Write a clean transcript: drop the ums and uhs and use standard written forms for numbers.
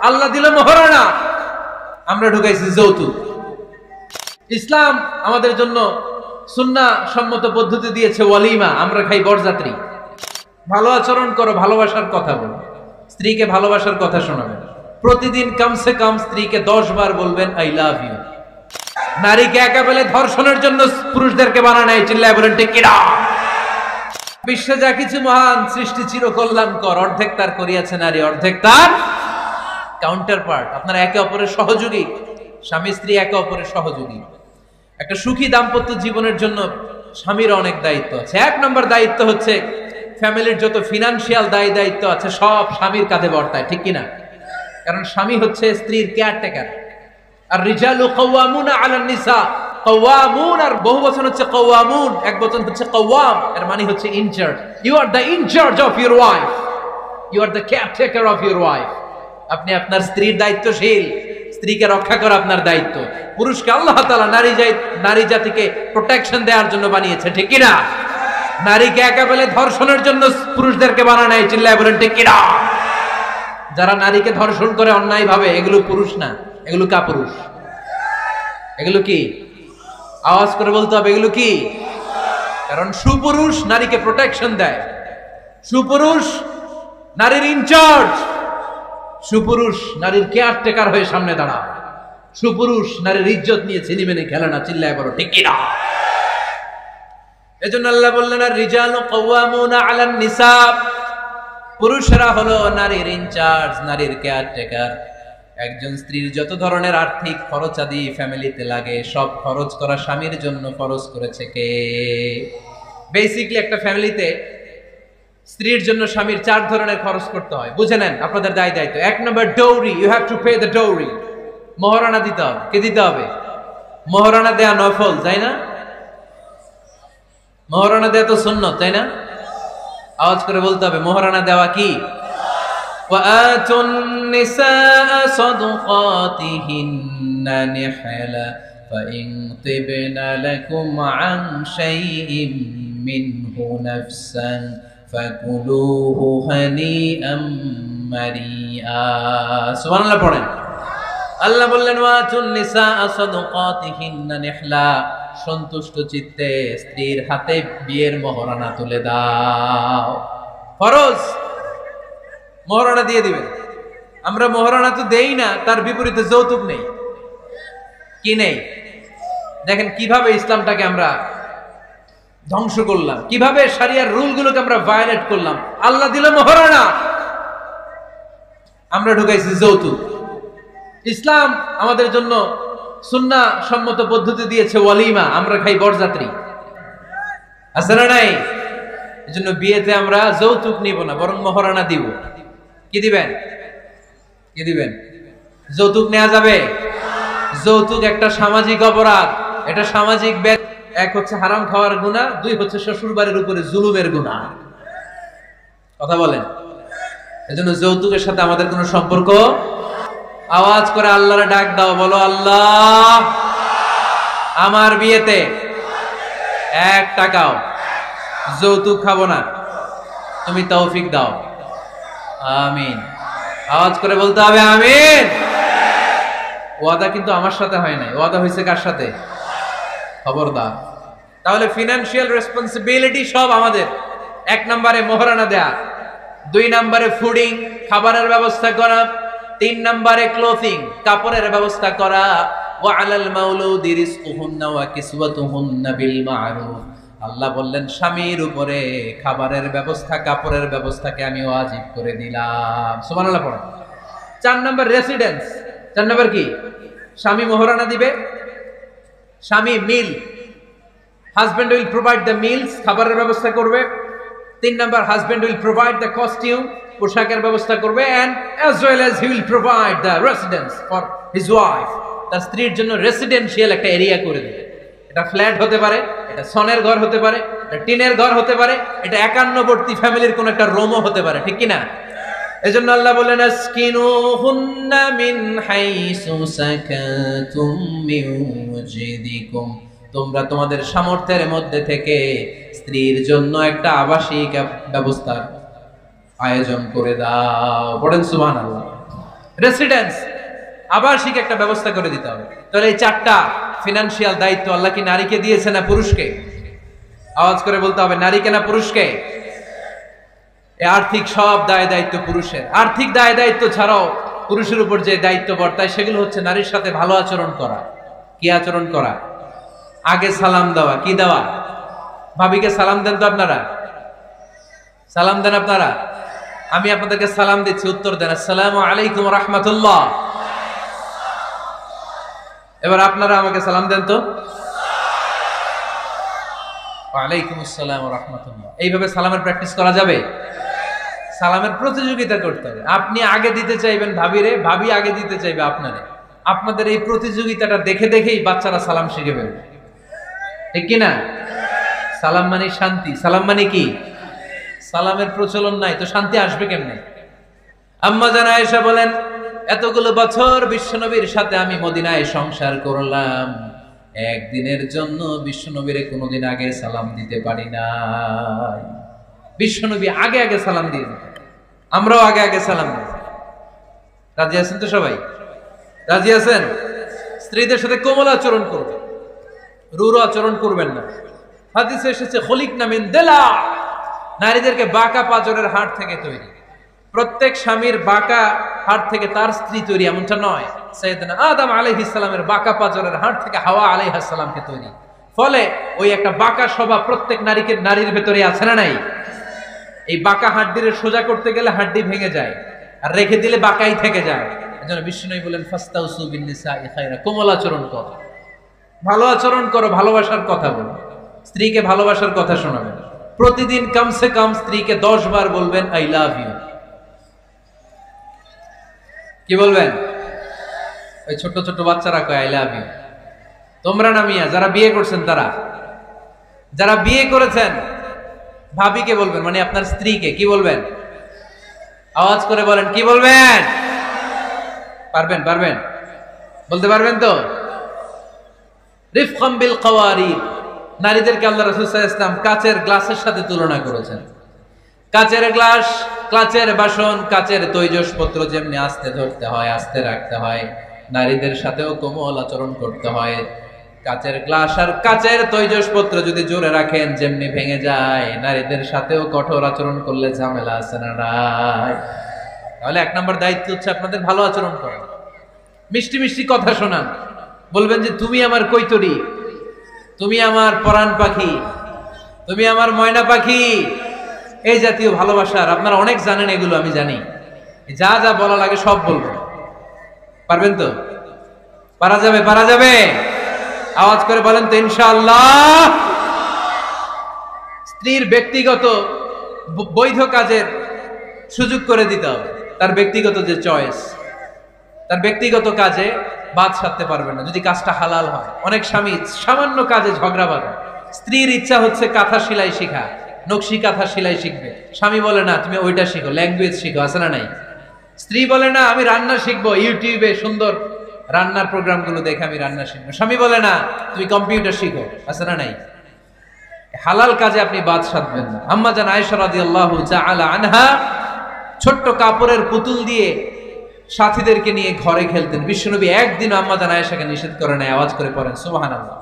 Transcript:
আল্লাহ দিল মহারানা, আমরা ঢুকাইছি যৌতুক। ইসলাম আমাদের জন্য সুন্নাহ সম্মত পদ্ধতি দিয়েছে ওয়ালিমা, আমরা খাই বরযাত্রী। ভালো আচরণ করো, ভালোবাসার কথা বলো, স্ত্রীকে ভালোবাসার কথা শোনাবেন। প্রতিদিন কমসে কম স্ত্রীকে 10 বার বলবেন আই লাভ ইউ। নারীকে একা পেলে ধর্ষণের জন্য পুরুষদেরকে বানানো হয়, চিল্লায় বলেন ঠিক কিনা? বিশ্বে যা কিছু মহান সৃষ্টি চির কল্যাণকর, অর্ধেক তার করিয়াছে নারী, অর্ধেক তার কাউন্টার পার্ট। আপনারা একে অপরের সহযোগী, স্বামী স্ত্রী একে অপরের সহযোগী। একটা সুখী দাম্পত্য জীবনের জন্য স্বামীর অনেক দায়িত্ব আছে। 1 নম্বর দায়িত্ব হচ্ছে ফ্যামিলির যত ফিনান্সিয়াল দায়িত্ব আছে সব স্বামীর কাঁধে বর্তায়, ঠিক কিনা? কারণ স্বামী হচ্ছে স্ত্রীর কেয়ারটেকার। আর রিজালু কাওয়ামুনা আলান নিসা, কাওয়ামুন আর বহু বচন হচ্ছে কাওয়ামুন, এক বচন হচ্ছে কাওয়াম, এর মানে হচ্ছে in charge. You are the in charge of your wife, you are the caretaker of your wife. আপনি আপনার স্ত্রীর দায়িত্বশীল, স্ত্রীকে রক্ষা করা আপনার দায়িত্ব। পুরুষকে আল্লাহ তাআলা নারী জাতিকে প্রোটেকশন দেওয়ার জন্য বানিয়েছে, ঠিক কিনা? নারীকে একা পেলে ধর্ষণের জন্য পুরুষদেরকে বানানো হয়, চিল্লায় বলেন ঠিক কিনা? যারা নারীকে ধর্ষণ করে অন্যায় ভাবে, এগুলো পুরুষ না, এগুলো কাপুরুষ। এগুলো কি? আওয়াজ করে বলতে হবে, এগুলো কি? কারণ সুপুরুষ নারীকে প্রোটেকশন দেয়, সুপুরুষ নারীর ইনচার্জ, সুপুরুষ নারীর কেয়ারটেকার হয়ে সামনে দাঁড়ায়, সুপুরুষ নারীর ইজ্জত নিয়ে ছিনিমিনি খেলে না, চিল্লায় বলো ঠিক কিনা? এজন্য আল্লাহ বললেন আর রিজালু কাওয়ামুনা আলান নিসা, পুরুষরা হলো নারীর ইনচার্জ, নারীর কেয়ারটেকার। একজন স্ত্রীর যত ধরনের আর্থিক খরচাদি ফ্যামিলিতে লাগে সব খরচ করা স্বামীর জন্য ফরজ করেছে কে? বেসিক্যালি একটা ফ্যামিলিতে স্ত্রীর জন্য স্বামীর 4 ধরনের খরচ করতে হয়, বুঝে নেন আপনাদের দায়িত্ব। 1 নম্বর dowry, you have to pay the dowry, মহারানা দিতে হবে। কে দিতে হবে? মহারানা দেয়া নফল, তাই না? মহারানা দেয়া তো সুন্নাত, তাই না? আওয়াজ করে বলতে হবে, মহারানা দেওয়া কি? وآتوا النساء صدقاتهن نحلا فإن طبن لكم عن شيء منه نفسا فكلوه هنيئا مريئا। সুবহান আল্লাহ পড়েন। আল্লাহ বললেন ওয়াতুন নিসা সাদাকাতিহিন্না নিহলা, সন্তুষ্ট চিত্তে স্ত্রীর হাতে বিয়ের মহারানা তুলে দাও। ফরজ, মহারানা দিয়ে দিবেন। আমরা মহারানা তো দেই না, তার বিপরীতে যৌতুক নেই। কি নেই? দেখেন কিভাবে ইসলামটাকে আমরা ধ্বংস করলাম, কিভাবে শরিয়ার রুলগুলোকে আমরা ভায়োলেট করলাম। আল্লাহ দিল মহারানা, আমরা ঢুকাইছি যৌতুক। ইসলাম আমাদের জন্য সুন্নাহ সম্মত পদ্ধতি দিয়েছে ওয়ালিমা, আমরা খাই বরযাত্রী। আছে না নাই? এজন্য বিয়েতে আমরা যৌতুক নিব না, বরং মহারানা দিব। কি দিবেন? কি দিবেন? যৌতুক নেওয়া যাবে? যৌতুক একটা সামাজিক অপরাধ, এটা সামাজিক ব্যাধি। 1 হচ্ছে হারাম খাওয়ার গুনাহ, 2 হচ্ছে শ্বশুর বাড়ির উপরে জুলুমের গুনাহ। কথা বলেন। এজন্য যৌতুকের সাথে আমাদের কোনো সম্পর্ক। আওয়াজ করে আল্লাহরে ডাক দাও, বলো আল্লাহ আমার বিয়েতে 1 টাকাও যৌতুক খাবো না, তুমি তৌফিক দাও। আমিন। আওয়াজ করে বলতে হবে আমিন। ওয়াদা কিন্তু আমার সাথে হয় নাই, ওয়াদা হয়েছে কার সাথে? খবরদার। তাহলে ফিনান্সিয়াল রেসপন্সিবিলিটি সব আমাদের। 1 নম্বরে মহারানা দেয়া, 2 নম্বরে ফুডিং, খাবারের ব্যবস্থা করা, 3 নম্বরে ক্লোথিং, কাপড়ের ব্যবস্থা করা। ওয়া আলাল মাউলুদি রিজকুহুন্না ওয়া কিসওয়াতুহুন্না বিল মা'রুফ। আল্লাহ বললেন স্বামীর উপরে খাবারের ব্যবস্থা, কাপড়ের ব্যবস্থাকে আমি ওয়াজিব করে দিলাম। সুবহানাল্লাহ পড়েন। 4 নম্বর রেসিডেন্স। 4 নম্বর কি? স্বামী মহারানা দিবে, স্বামী meal, husband will provide the meals, খাবারের ব্যবস্থা করবে। 3 নম্বর husband will provide the costume, পোশাকের ব্যবস্থা করবে, and as well as he will provide the residence for his wife, তার স্ত্রীর জন্য রেসিডেন্সিয়াল একটা এরিয়া করে দেবে। এটা ফ্ল্যাট হতে পারে, এটা সনের ঘর হতে পারে, এটা টিনের ঘর হতে পারে, এটা একান্নবর্তী ফ্যামিলির কোন একটা রুমও হতে পারে, ঠিক কি না? এজন্য আল্লাহ বলেন আসকিনুহুন্না মিন হাইসু সাকাতুম মিন ওয়াজিদিকুম, তোমরা তোমাদের সামর্থ্যের মধ্যে থেকে স্ত্রীর জন্য একটা আবাসিক ব্যবস্থার আয়োজন করে দাও। পড়েন সুবহানাল্লাহ। রেসিডেন্স, আবাসিক একটা ব্যবস্থা করে দিতে হবে। তাহলে এই চারটা ফিনান্সিয়াল দায়িত্ব আল্লাহ কি নারীকে দিয়েছে না পুরুষকে? আওয়াজ করে বলতে হবে, নারীকে না পুরুষকে? এই আর্থিক সব দায় দায়িত্ব পুরুষের। আর্থিক দায় দায়িত্ব ছাড়াও পুরুষের উপর যে দায়িত্ব বর্তায় সেগুলো হচ্ছে নারীর সাথে ভালো আচরণ করা। কি আচরণ করা? আগে সালাম দেওয়া। কি দেওয়া? ভাবিকে সালাম দেন তো আপনারা? সালাম দেন আপনারা? আমি আপনাদেরকে সালাম দিচ্ছি, উত্তর দেন আসসালামু আলাইকুম রাহমাতুল্লাহ। এবার আপনারা আমাকে সালাম দেন তো। ওয়ালাইকুম আসসালাম ওয়া রাহমাতুল্লাহ। এইভাবে সালামের প্র্যাকটিস করা যাবে? সালামের প্রতিযোগিতা করতে হবে। আপনি আগে দিতে চাইবেন ভাবিরে, ভাবি আগে দিতে চাইবে আপনারে। আপনাদের এই প্রতিযোগিতাটা দেখে দেখেই বাচ্চারা সালাম শিখে ফেলবে, ঠিক কিনা? সালাম মানে শান্তি। সালাম মানে কি? সালামের প্রচলন নাই তো শান্তি আসবে কেমনে? আম্মা জান আয়েশা বলেন, এতগুলো বছর বিশ্বনবীর সাথে আমি মদিনায় সংসার করলাম, একদিনের জন্য বিশ্বনবীরে কোনোদিন আগে সালাম দিতে পারি নাই। বিশ্বনবী আগে আগে সালাম দিয়ে দিতেন, আমরাও আগে আগে সালাম দিই। রাজি আছেন তো সবাই? রাজি আছেন? স্ত্রীদের সাথে কোমল আচরণ করবেন, রূঢ় আচরণ করবেন না। হাদিসে এসেছে খলিকনা মিন দিলা, নারীদেরকে বাঁকা পাঁজরের হাড় থেকে তৈরি। প্রত্যেক স্বামীর বাঁকা হাড় থেকে তার স্ত্রী তৈরি এমনটা নয়। সাইয়েদনা আদম আলাইহিস সালামের বাঁকা পাঁজরের হাড় থেকে হাওয়া আলাইহিস সালামকে তৈরি। ফলে ওই একটা বাঁকা স্বভাব প্রত্যেক নারীর ভেতরে আছে না নাই? এই বাঁকা হাড্ডিরে সোজা করতে গেলে হাড্ডি ভেঙে যায়, আর রেখে দিলে বাঁকাই থেকে যায়। এজন্য বিষ্ণু বলেন ফাস্তাউসু বিন নিসাই খায়রা, কোমল আচরণ করো, ভালো আচরণ করো, ভালোবাসার কথা বলো, স্ত্রীকে ভালোবাসার কথা শোনাবেন। প্রতিদিন কমসে কম স্ত্রীকে 10 বার বলবেন আই লাভ ইউ। কি বলবেন? ওই ছোট ছোট বাচ্চারা কয় আই লাভ ইউ। তোমরা না মিয়া, যারা বিয়ে করছেন তারা, যারা বিয়ে করেছেন ভাবিকে বলবেন, মানে আপনার স্ত্রীকে কি বলবেন? আওয়াজ করে বলেন, কি বলবেন? পারবেন? পারবেন? বলতে পারবেন তো? রিফকাম বিল কাওয়ারিদ, নারীদেরকে আল্লাহ রাসূল সাল্লাল্লাহু আলাইহি ওয়াসাল্লাম কাচের গ্লাসের সাথে তুলনা করেছেন। কাচের গ্লাস, কাচের বাসন, কাচের তৈজসপত্র যেমনি আস্তে ধরতে হয়, আস্তে রাখতে হয়, নারীদের সাথেও কোমল আচরণ করতে হয়। কাচের গ্লাস আর কাচের তৈজসপত্র যদি জোরে রাখেন যেমনি ভেঙে যায়, নারীদের সাথেও কঠোর আচরণ করলে ঝামেলা আছে না নাই? তাহলে 1 নম্বর দায়িত্ব হচ্ছে আপনাদের ভালো আচরণ করা, মিষ্টি মিষ্টি কথা শোনান। বলবেন যে তুমি আমার কৈতরী, তুমি আমার পরাণ পাখি, তুমি আমার ময়না পাখি, এই জাতীয় ভালোবাসার আপনারা অনেক জানেন, এগুলো আমি জানি। যা যা বলা লাগে সব বলবেন। পারবেন তো? পারা যাবে? পারা যাবে? আওয়াজ করে বলেন তো ইনশাআল্লাহ। স্ত্রীর ব্যক্তিগত বৈধ কাজের সুযোগ করে দিতে হবে। তার ব্যক্তিগত যে চয়েস, তার ব্যক্তিগত কাজে বাদ সাধতে পারবেন না যদি কাজটা হালাল হয়। অনেক স্বামী সামান্য কাজে ঝগড়া বাঁধে। স্ত্রীর ইচ্ছা হচ্ছে কাঁথা সেলাই শেখা, নকশি কাঁথা সেলাই শিখবে, স্বামী বলে না তুমি ওইটা শিখো, ল্যাঙ্গুয়েজ শিখো, আছে না নাই? স্ত্রী বলে না আমি রান্না শিখবো, ইউটিউবে সুন্দর রান্নার প্রোগ্রামগুলো দেখে আমি রান্না শিখবো, স্বামী বলে না তুমি কম্পিউটার শিখো, আছে না নাই? হালাল কাজে আপনি বাদ সাধবেন না। আম্মা জান আয়েশা রাদিয়াল্লাহু তাআলা আনহা ছোট্ট কাপড়ের পুতুল দিয়ে সাথীদেরকে নিয়ে ঘরে খেলতেন। বিশ্বনবী একদিন আম্মা জান আয়েশাকে নিষেধ করে নাই। আওয়াজ করে পড়েন সুবহানাল্লাহ।